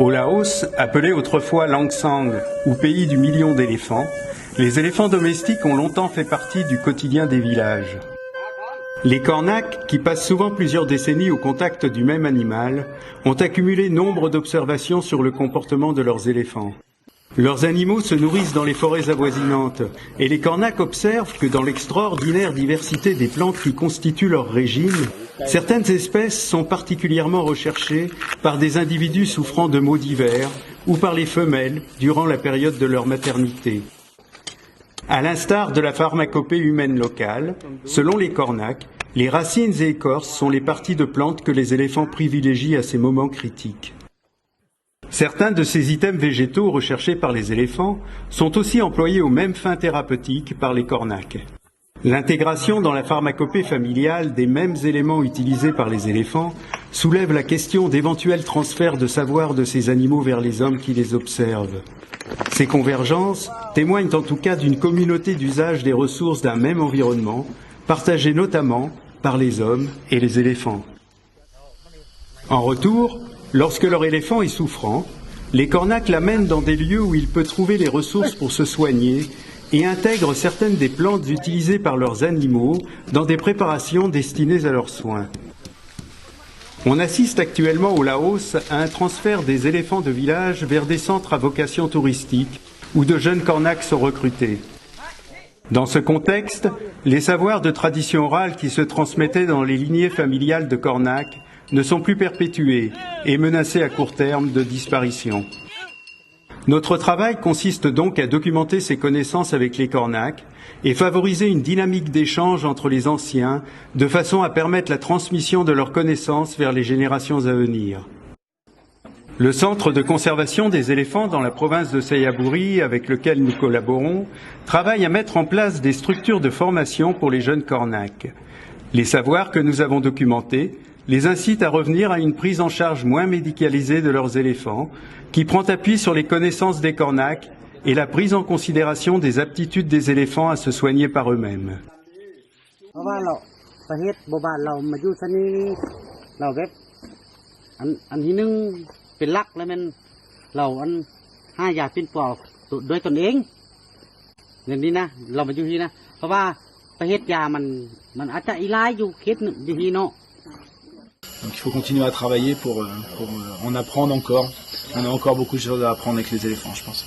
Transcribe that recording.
Au Laos, appelé autrefois Langsang ou pays du million d'éléphants, les éléphants domestiques ont longtemps fait partie du quotidien des villages. Les cornacs, qui passent souvent plusieurs décennies au contact du même animal, ont accumulé nombre d'observations sur le comportement de leurs éléphants. Leurs animaux se nourrissent dans les forêts avoisinantes et les cornacs observent que dans l'extraordinaire diversité des plantes qui constituent leur régime, certaines espèces sont particulièrement recherchées par des individus souffrant de maux divers ou par les femelles durant la période de leur maternité. À l'instar de la pharmacopée humaine locale, selon les cornacs, les racines et écorces sont les parties de plantes que les éléphants privilégient à ces moments critiques. Certains de ces items végétaux recherchés par les éléphants sont aussi employés aux mêmes fins thérapeutiques par les cornacs. L'intégration dans la pharmacopée familiale des mêmes éléments utilisés par les éléphants soulève la question d'éventuels transferts de savoir de ces animaux vers les hommes qui les observent. Ces convergences témoignent en tout cas d'une communauté d'usage des ressources d'un même environnement, partagée notamment par les hommes et les éléphants. En retour, lorsque leur éléphant est souffrant, les cornacs l'amènent dans des lieux où il peut trouver les ressources pour se soigner et intègrent certaines des plantes utilisées par leurs animaux dans des préparations destinées à leurs soins. On assiste actuellement au Laos à un transfert des éléphants de village vers des centres à vocation touristique où de jeunes cornacs sont recrutés. Dans ce contexte, les savoirs de tradition orale qui se transmettaient dans les lignées familiales de cornacs ne sont plus perpétués et menacés à court terme de disparition. Notre travail consiste donc à documenter ces connaissances avec les cornacs et favoriser une dynamique d'échange entre les anciens de façon à permettre la transmission de leurs connaissances vers les générations à venir. Le Centre de conservation des éléphants dans la province de Xayaburi, avec lequel nous collaborons, travaille à mettre en place des structures de formation pour les jeunes cornacs. Les savoirs que nous avons documentés les incitent à revenir à une prise en charge moins médicalisée de leurs éléphants, qui prend appui sur les connaissances des cornacs et la prise en considération des aptitudes des éléphants à se soigner par eux-mêmes. Donc il faut continuer à travailler pour en apprendre encore. On a encore beaucoup de choses à apprendre avec les éléphants, je pense.